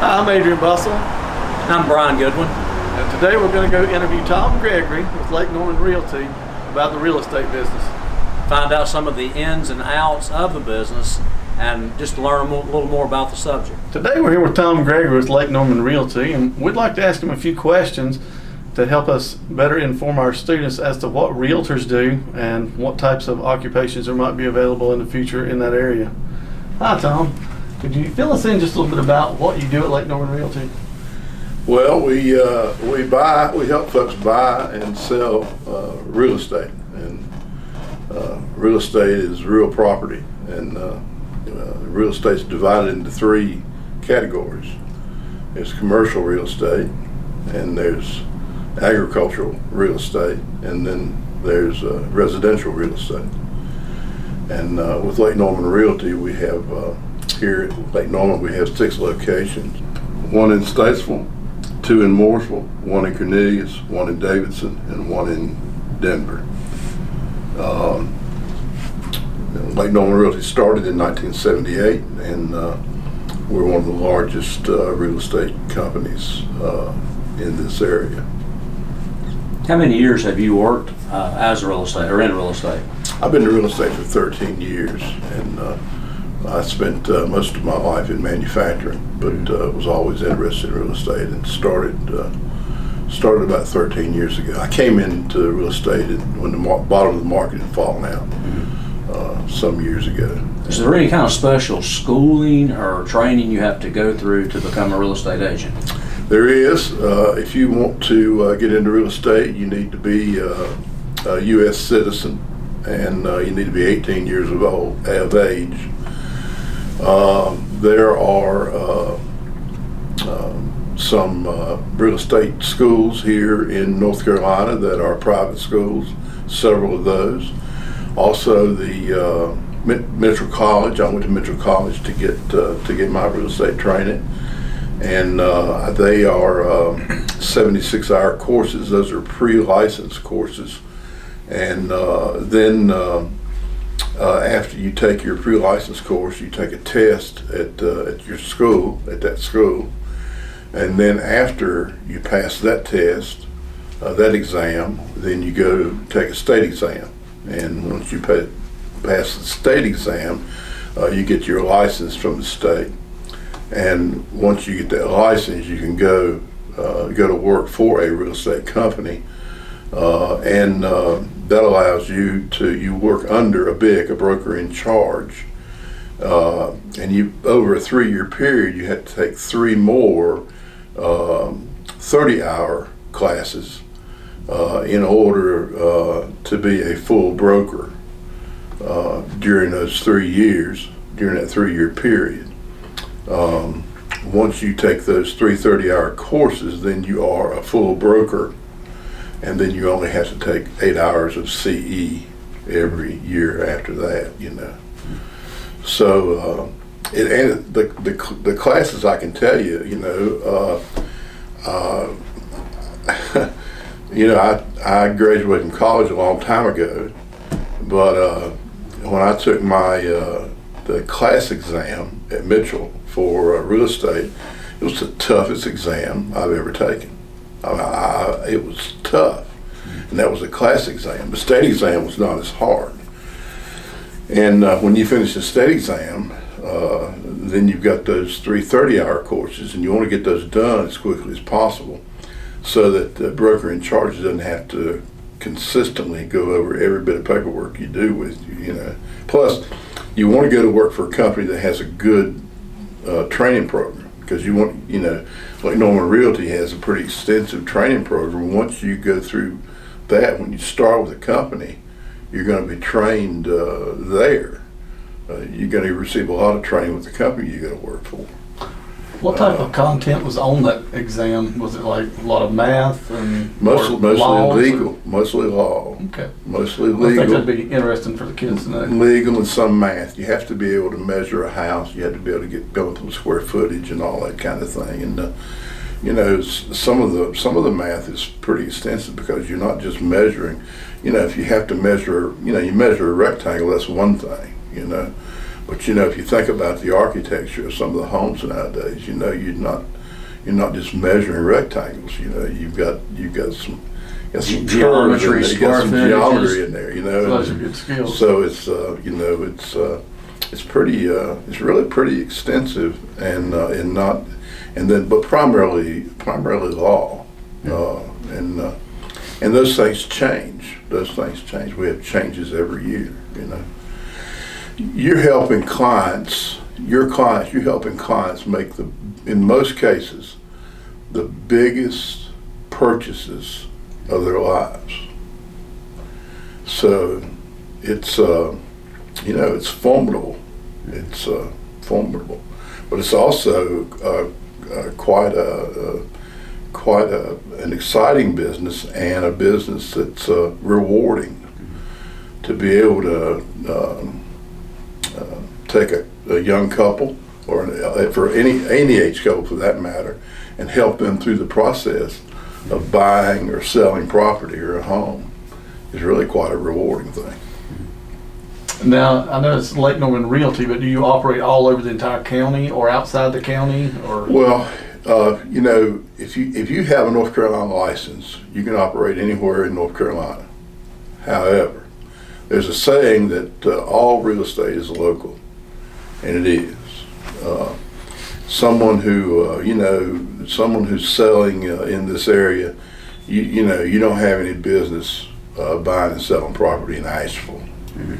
Hi, I'm Adrian Bustle, I'm Brian Goodwin. and today we're going to go interview Tom Gregory with Lake Norman Realty about the real estate business. Find out some of the ins and outs of the business and just learn a little more about the subject. Today we're here with Tom Gregory with Lake Norman Realty, and we'd like to ask him a few questions to help us better inform our students as to what realtors do and what types of occupations there might be available in the future in that area. Hi, Tom. Could you fill us in just a little bit about what you do at Lake Norman Realty? Well, we help folks buy and sell real estate, and real estate is real property, and real estate is divided into three categories. There's commercial real estate, and there's agricultural real estate, and then there's residential real estate. And with Lake Norman Realty, we have here at Lake Norman, we have 6 locations: one in Statesville, 2 in Mooresville, 1 in Cornelius, 1 in Davidson, and 1 in Denver. Lake Norman Realty started in 1978, and we're one of the largest real estate companies in this area. How many years have you worked as a real estate or in real estate? I've been in real estate for 13 years, and I spent most of my life in manufacturing, but was always interested in real estate, and started about 13 years ago. I came into real estate when the bottom of the market had fallen out some years ago. Is there any kind of special schooling or training you have to go through to become a real estate agent? There is. If you want to get into real estate, you need to be a U.S. citizen, and you need to be 18 years of age. There are some real estate schools here in North Carolina that are private schools, several of those. Also the Mitchell College. I went to Mitchell College to get my real estate training, and they are 76-hour courses. Those are pre-licensed courses, and then after you take your pre-license course, you take a test at your school, at that school, and then after you pass that test, that exam, then you go take a state exam. And once you pass the state exam, you get your license from the state. And once you get that license, you can go to work for a real estate company, and that allows you to work under a broker in charge, and you, over a 3-year period, you have to take 3 more 30-hour classes in order to be a full broker during those 3 years, during that 3-year period. Once you take those 3 30-hour courses, then you are a full broker, and then you only have to take 8 hours of CE every year after that, you know. So the classes, I can tell you, you know, you know, I graduated from college a long time ago, but when I took my the class exam at Mitchell for real estate, it was the toughest exam I've ever taken. It was tough, and that was a class exam. The state exam was not as hard. And when you finish the state exam, then you've got those 3 30-hour courses, and you want to get those done as quickly as possible, so that the broker in charge doesn't have to consistently go over every bit of paperwork you do with you know. Plus, you want to go to work for a company that has a good training program, because you want, you know, like Norman Realty has a pretty extensive training program. Once you go through that, when you start with a company, you're going to be trained there. You're going to receive a lot of training with the company you go to work for. What type of content was on that exam? Was it like a lot of math and mostly legal, mostly law. Okay. Mostly I think legal. that'd be interesting for the kids to know. Legal and some math. You have to be able to measure a house. You have to be able to get billable square footage and all that kind of thing. And you know, some of the math is pretty extensive, because you're not just measuring. You know, if you have to measure, you know, you measure a rectangle, that's one thing. You know, But if you think about the architecture of some of the homes nowadays, you're not just measuring rectangles. You've got some Geometry, curves in there, you got some square geometry in there. So those are good skills. So it's pretty it's really pretty extensive but primarily law, and those things change. We have changes every year. You're helping clients make in most cases, the biggest purchases of their lives. So it's it's formidable. It's formidable, but it's also quite an exciting business, and a business that's rewarding. To be able to take a young couple, or for any age couple for that matter, and help them through the process of buying or selling property or a home is really quite a rewarding thing. Now, I know it's Lake Norman Realty, but do you operate all over the entire county or outside the county? Or Well, if you have a North Carolina license, you can operate anywhere in North Carolina. However, there's a saying that all real estate is local, and it is. Someone who's selling in this area, you don't have any business buying and selling property in Asheville. Mm-hmm.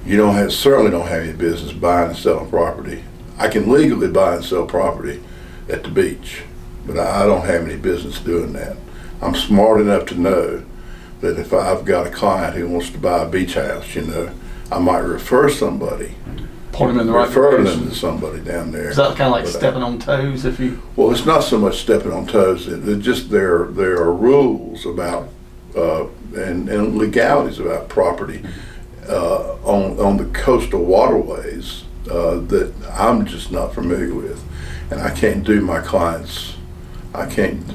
You certainly don't have any business buying and selling property. I can legally buy and sell property at the beach, but I don't have any business doing that. I'm smart enough to know that if I've got a client who wants to buy a beach house, I might refer somebody, point them in the right refer direction. them to somebody down there. Is that kind of like stepping on toes? Well, it's not so much stepping on toes. It's just there are rules about and legalities about property on the coastal waterways that I'm just not familiar with, and I can't do my clients. I can't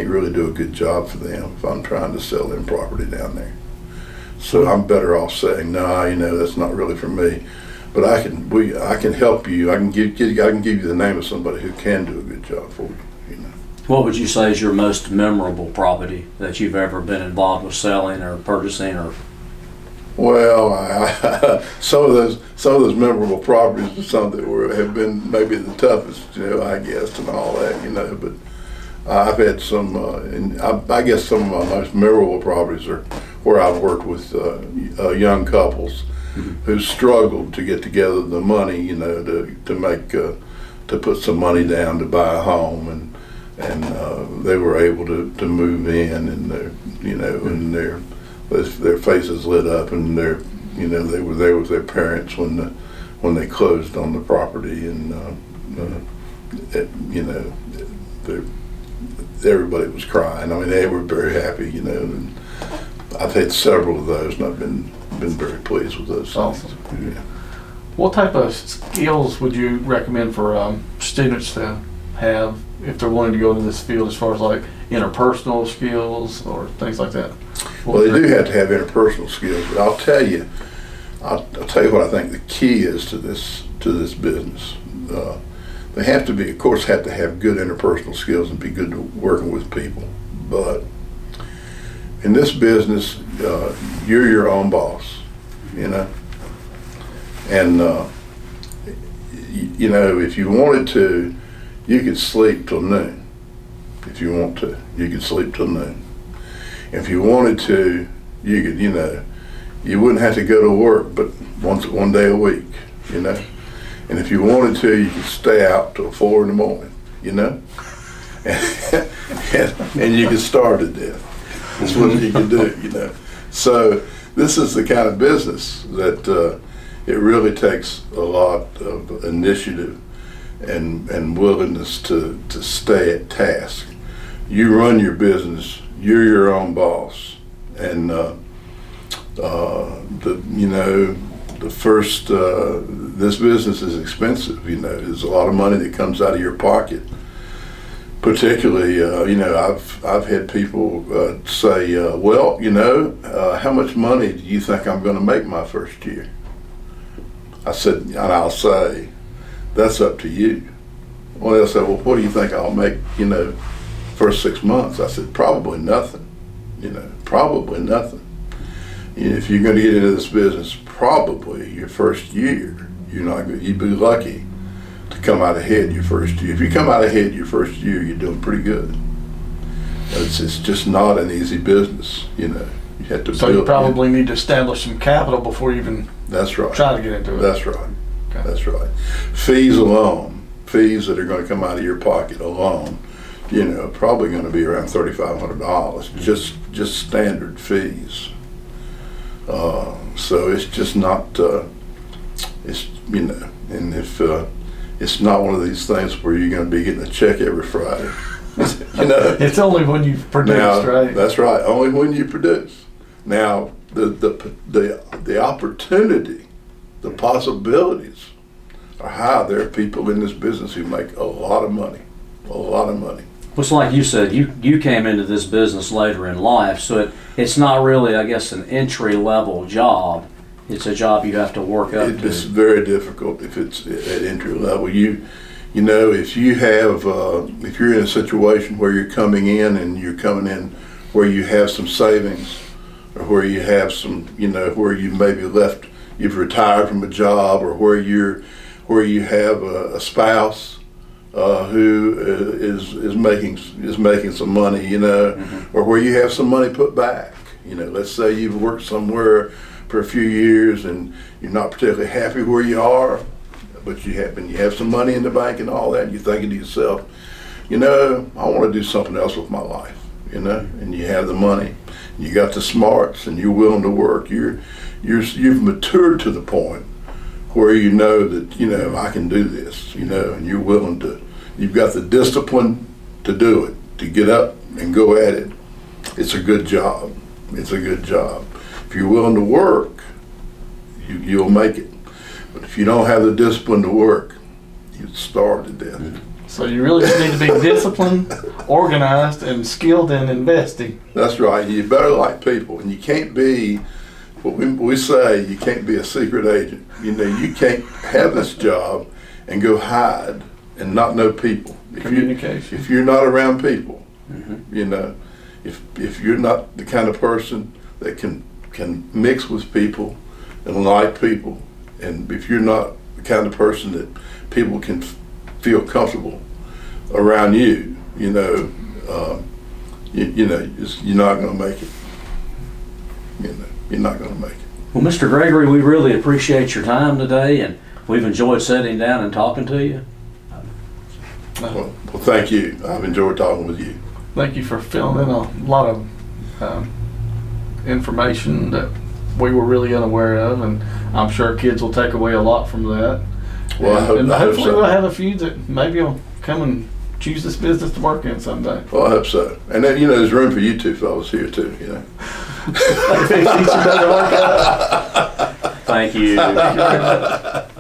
really do a good job for them if I'm trying to sell them property down there. So I'm better off saying, no, that's not really for me. But I can help you. I can give you the name of somebody who can do a good job for you. What would you say is your most memorable property that you've ever been involved with selling or purchasing? Or Well, some of those memorable properties are some that have been maybe the toughest, I guess, and all that, But I've had some, and I guess some of my most memorable properties are where I've worked with young couples who struggled to get together the money, to put some money down to buy a home, and they were able to move in, and and their faces lit up, and they were there with their parents when they closed on the property, and everybody was crying. I mean, they were very happy, and I've had several of those, and I've been very pleased with those. Awesome. Yeah. What type of skills would you recommend for students to have if they're wanting to go into this field, as far as like interpersonal skills or things like that? Well, they do have to have interpersonal skills, but I'll tell you what I think the key is to this business. They have to have good interpersonal skills and be good to working with people. But in this business, you're your own boss, and if you wanted to, you could sleep till noon. If you want to, you could sleep till noon. If you wanted to, you could, you wouldn't have to go to work but one day a week, And if you wanted to, you could stay out till 4 in the morning, and you could starve to death. That's what you could do, So this is the kind of business that it really takes a lot of initiative and willingness to stay at task. You run your business. You're your own boss, and this business is expensive. There's a lot of money that comes out of your pocket. Particularly, I've had people say, how much money do you think I'm going to make my first year? I said, and I'll say, that's up to you. Well, they'll say, well, what do you think I'll make, first 6 months? I said, probably nothing, probably nothing. If you're going to get into this business, probably your first year, you'd be lucky to come out ahead your first year. If you come out ahead your first year, you're doing pretty good. It's just not an easy business, You have to So you probably need to establish some capital before you even That's right. try to get into it. That's right. Okay. That's right. Fees alone, fees that are going to come out of your pocket alone, probably going to be around $3,500, just standard fees. So it's just not, and if it's not one of these things where you're going to be getting a check every Friday. It's only when you've produced, Now, right? That's right. Only when you produce. Now, the opportunity, the possibilities are high. There are people in this business who make a lot of money, a lot of money. It's like you said, you came into this business later in life, so it's not really, I guess, an entry-level job. It's a job you have to work up to. It's very difficult if it's at entry level. If you're in a situation where you're coming in and you're coming in where you have some savings, or where you have some, where you maybe you've retired from a job, or where you have a spouse who is making some money, or where you have some money put back. Let's say you've worked somewhere for a few years and you're not particularly happy where you are, but you have some money in the bank and all that, and you're thinking to yourself, I want to do something else with my life, and you have the money, you got the smarts, and you're willing to work. You've matured to the point where you know that, I can do this, and you're willing to, you've got the discipline to do it, to get up and go at it. It's a good job. It's a good job. If you're willing to work, you'll make it. But if you don't have the discipline to work, you'd starve to death. So you really just need to be disciplined, organized, and skilled in investing. That's right. You better like people, and you can't be what we say. You can't be a secret agent. You can't have this job and go hide and not know people. Communication. If you're not around people, if you're not the kind of person that can mix with people and like people, and if you're not the kind of person that people can feel comfortable around you, you're not going to make it. You're not going to make it. Well, Mr. Gregory, we really appreciate your time today, and we've enjoyed sitting down and talking to you. Well, thank you. I've enjoyed talking with you. Thank you for filling in a lot of information that we were really unaware of, and I'm sure kids will take away a lot from that. Well, and I hope hopefully so. we'll have a few that maybe will come and choose this business to work in someday. Well, I hope so. And then, there's room for you two fellas here too, Teach you better work out. Thank you. Thank you very much.